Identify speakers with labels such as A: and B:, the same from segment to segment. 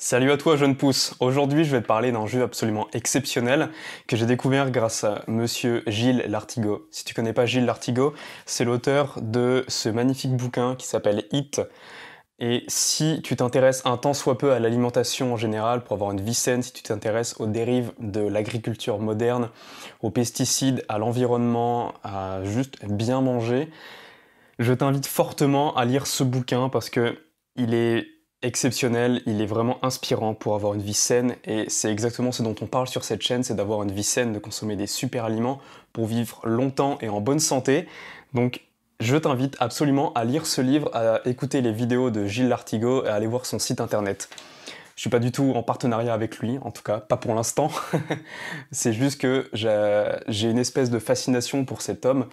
A: Salut à toi jeune pousse, aujourd'hui je vais te parler d'un jeu absolument exceptionnel que j'ai découvert grâce à monsieur Gilles Lartigot. Si tu connais pas Gilles Lartigot, c'est l'auteur de ce magnifique bouquin qui s'appelle Hit. Et si tu t'intéresses un tant soit peu à l'alimentation en général pour avoir une vie saine, si tu t'intéresses aux dérives de l'agriculture moderne, aux pesticides, à l'environnement, à juste bien manger, je t'invite fortement à lire ce bouquin parce que il est exceptionnel, il est vraiment inspirant pour avoir une vie saine et c'est exactement ce dont on parle sur cette chaîne, c'est d'avoir une vie saine, de consommer des super aliments pour vivre longtemps et en bonne santé. Donc je t'invite absolument à lire ce livre, à écouter les vidéos de Gilles Lartigot et à aller voir son site internet. Je suis pas du tout en partenariat avec lui, en tout cas pas pour l'instant. C'est juste que j'ai une espèce de fascination pour cet homme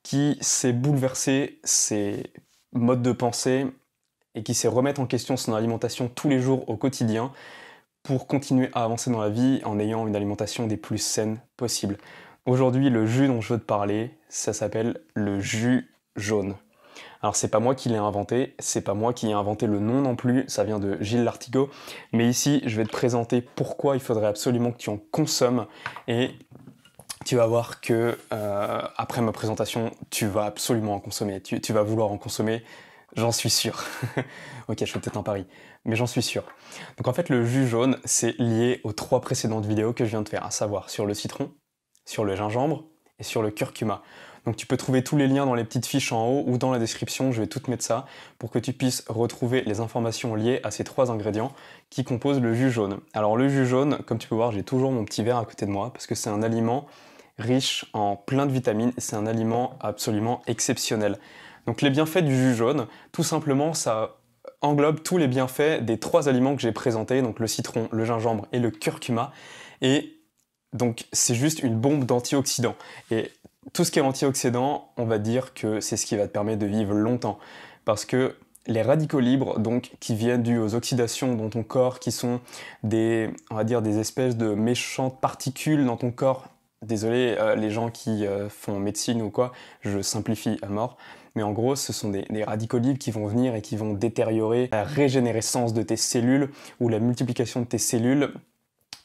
A: qui s'est bouleversé ses modes de pensée et qui sait remettre en question son alimentation tous les jours au quotidien pour continuer à avancer dans la vie en ayant une alimentation des plus saines possibles. Aujourd'hui, le jus dont je veux te parler, ça s'appelle le jus jaune. Alors c'est pas moi qui l'ai inventé, c'est pas moi qui ai inventé le nom non plus, ça vient de Gilles Lartigot, mais ici je vais te présenter pourquoi il faudrait absolument que tu en consommes et tu vas voir que après ma présentation, tu vas absolument en consommer, tu vas vouloir en consommer, j'en suis sûr. Ok, je fais peut-être un pari, mais j'en suis sûr. Donc en fait, le jus jaune, c'est lié aux 3 précédentes vidéos que je viens de faire, à savoir sur le citron, sur le gingembre et sur le curcuma. Donc tu peux trouver tous les liens dans les petites fiches en haut ou dans la description, je vais tout te mettre ça, pour que tu puisses retrouver les informations liées à ces 3 ingrédients qui composent le jus jaune. Alors le jus jaune, comme tu peux voir, j'ai toujours mon petit verre à côté de moi, parce que c'est un aliment riche en plein de vitamines, et c'est un aliment absolument exceptionnel. Donc les bienfaits du jus jaune, tout simplement, ça englobe tous les bienfaits des 3 aliments que j'ai présentés, donc le citron, le gingembre et le curcuma, et donc c'est juste une bombe d'antioxydants. Et tout ce qui est antioxydant, on va dire que c'est ce qui va te permettre de vivre longtemps, parce que les radicaux libres, donc, qui viennent dues aux oxydations dans ton corps, qui sont on va dire, des espèces de méchantes particules dans ton corps. Désolé, les gens qui font médecine ou quoi, je simplifie à mort. Mais en gros, ce sont des radicaux libres qui vont venir et qui vont détériorer la régénérescence de tes cellules ou la multiplication de tes cellules,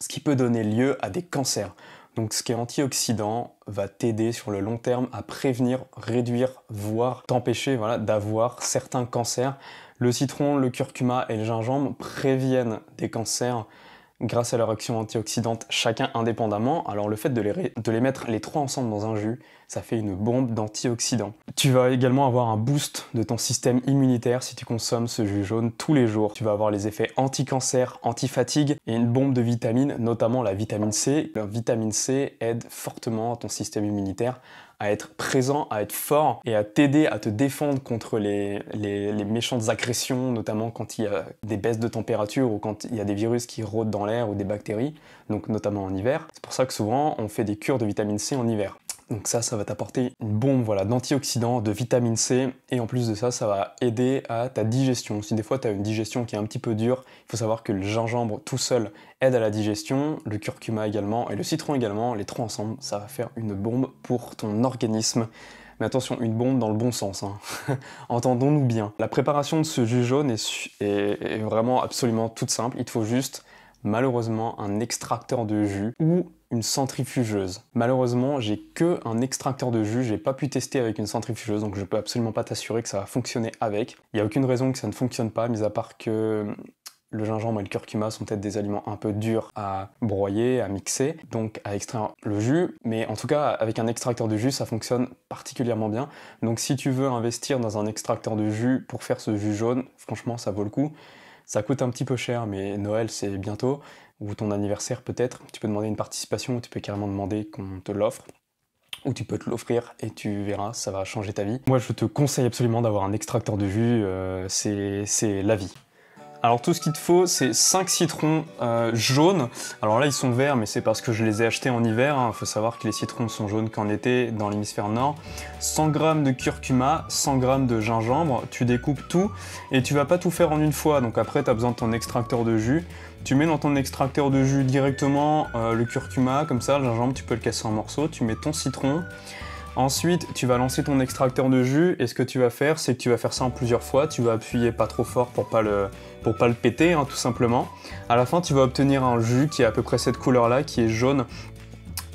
A: ce qui peut donner lieu à des cancers. Donc ce qui est antioxydant va t'aider sur le long terme à prévenir, réduire, voire t'empêcher d'avoir certains cancers. Le citron, le curcuma et le gingembre préviennent des cancers grâce à leur action antioxydante, chacun indépendamment. Alors le fait de les mettre les 3 ensemble dans un jus, ça fait une bombe d'antioxydants. Tu vas également avoir un boost de ton système immunitaire si tu consommes ce jus jaune tous les jours. Tu vas avoir les effets anti-cancer, anti-fatigue et une bombe de vitamines, notamment la vitamine C. La vitamine C aide fortement ton système immunitaire à être présent, à être fort et à t'aider à te défendre contre les méchantes agressions, notamment quand il y a des baisses de température ou quand il y a des virus qui rôdent dans l'air ou des bactéries, donc notamment en hiver. C'est pour ça que souvent on fait des cures de vitamine C en hiver. Donc ça va t'apporter une bombe d'antioxydants, de vitamine C, et en plus de ça, ça va aider à ta digestion. Si des fois tu as une digestion qui est un petit peu dure, il faut savoir que le gingembre tout seul aide à la digestion, le curcuma également, et le citron également, les 3 ensemble, ça va faire une bombe pour ton organisme. Mais attention, une bombe dans le bon sens, hein. Entendons-nous bien. La préparation de ce jus jaune est vraiment absolument toute simple, il te faut juste malheureusement un extracteur de jus ou une centrifugeuse. Malheureusement, j'ai que un extracteur de jus, j'ai pas pu tester avec une centrifugeuse, donc je peux absolument pas t'assurer que ça va fonctionner avec. Il n'y a aucune raison que ça ne fonctionne pas, mis à part que le gingembre et le curcuma sont peut-être des aliments un peu durs à broyer, à mixer, donc à extraire le jus, mais en tout cas, avec un extracteur de jus, ça fonctionne particulièrement bien. Donc si tu veux investir dans un extracteur de jus pour faire ce jus jaune, franchement, ça vaut le coup. Ça coûte un petit peu cher, mais Noël c'est bientôt, ou ton anniversaire peut-être. Tu peux demander une participation, ou tu peux carrément demander qu'on te l'offre, ou tu peux te l'offrir et tu verras, ça va changer ta vie. Moi je te conseille absolument d'avoir un extracteur de jus, c'est la vie. Alors tout ce qu'il te faut, c'est 5 citrons jaunes. Alors là, ils sont verts, mais c'est parce que je les ai achetés en hiver. Il faut savoir que les citrons sont jaunes qu'en été dans l'hémisphère nord. 100 g de curcuma, 100 g de gingembre. Tu découpes tout et tu vas pas tout faire en une fois. Donc après, tu as besoin de ton extracteur de jus. Tu mets dans ton extracteur de jus directement le curcuma, comme ça, le gingembre, tu peux le casser en morceaux. Tu mets ton citron. Ensuite, tu vas lancer ton extracteur de jus et ce que tu vas faire, c'est que tu vas faire ça en plusieurs fois. Tu vas appuyer pas trop fort pour pas le péter, hein, tout simplement. À la fin, tu vas obtenir un jus qui est à peu près cette couleur-là, qui est jaune.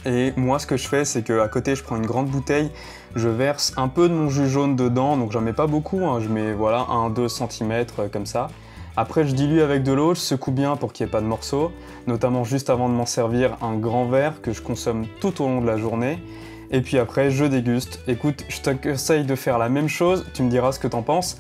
A: Et moi, ce que je fais, c'est qu'à côté, je prends une grande bouteille, je verse un peu de mon jus jaune dedans, donc j'en mets pas beaucoup, hein, je mets voilà 1-2 cm comme ça. Après, je dilue avec de l'eau, je secoue bien pour qu'il n'y ait pas de morceaux, notamment juste avant de m'en servir un grand verre que je consomme tout au long de la journée. Et puis après, je déguste. Écoute, je te conseille de faire la même chose, tu me diras ce que t'en penses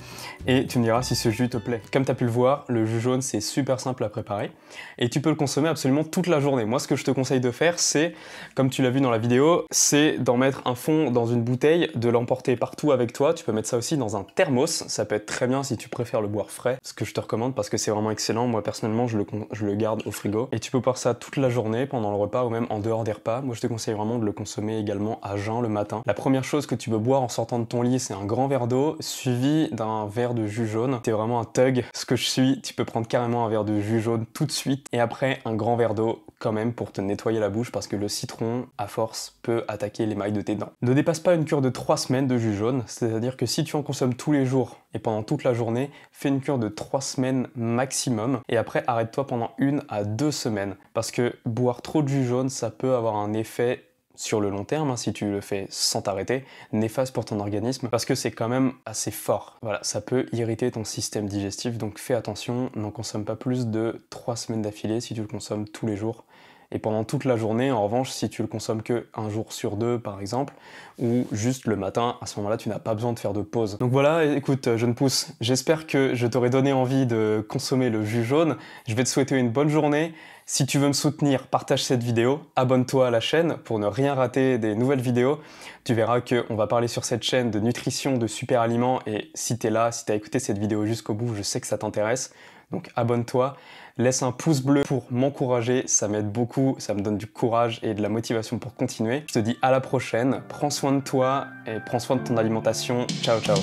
A: et tu me diras si ce jus te plaît. Comme tu as pu le voir, le jus jaune, c'est super simple à préparer et tu peux le consommer absolument toute la journée. Moi, ce que je te conseille de faire, c'est, comme tu l'as vu dans la vidéo, c'est d'en mettre un fond dans une bouteille, de l'emporter partout avec toi. Tu peux mettre ça aussi dans un thermos, ça peut être très bien si tu préfères le boire frais, ce que je te recommande parce que c'est vraiment excellent. Moi, personnellement, je le garde au frigo et tu peux boire ça toute la journée, pendant le repas ou même en dehors des repas. Moi, je te conseille vraiment de le consommer également à jeun le matin. La première chose que tu peux boire en sortant de ton lit, c'est un grand verre d'eau suivi d'un verre de jus jaune. T'es vraiment un thug, ce que je suis, tu peux prendre carrément un verre de jus jaune tout de suite et après un grand verre d'eau quand même pour te nettoyer la bouche parce que le citron, à force, peut attaquer l'émail de tes dents. Ne dépasse pas une cure de 3 semaines de jus jaune, c'est-à-dire que si tu en consommes tous les jours et pendant toute la journée, fais une cure de 3 semaines maximum et après arrête-toi pendant 1 à 2 semaines parce que boire trop de jus jaune, ça peut avoir un effet sur le long terme, hein, si tu le fais sans t'arrêter, néfaste pour ton organisme, parce que c'est quand même assez fort. Voilà, ça peut irriter ton système digestif, donc fais attention, n'en consomme pas plus de 3 semaines d'affilée si tu le consommes tous les jours. Et pendant toute la journée, en revanche, si tu le consommes que un jour sur 2 par exemple, ou juste le matin, à ce moment-là, tu n'as pas besoin de faire de pause. Donc voilà, écoute, jeune pousse, j'espère que je t'aurai donné envie de consommer le jus jaune. Je vais te souhaiter une bonne journée. Si tu veux me soutenir, partage cette vidéo, abonne-toi à la chaîne pour ne rien rater des nouvelles vidéos. Tu verras qu'on va parler sur cette chaîne de nutrition, de super aliments et si t'es là, si t'as écouté cette vidéo jusqu'au bout, je sais que ça t'intéresse. Donc abonne-toi, laisse un pouce bleu pour m'encourager, ça m'aide beaucoup, ça me donne du courage et de la motivation pour continuer. Je te dis à la prochaine, prends soin de toi et prends soin de ton alimentation. Ciao ciao.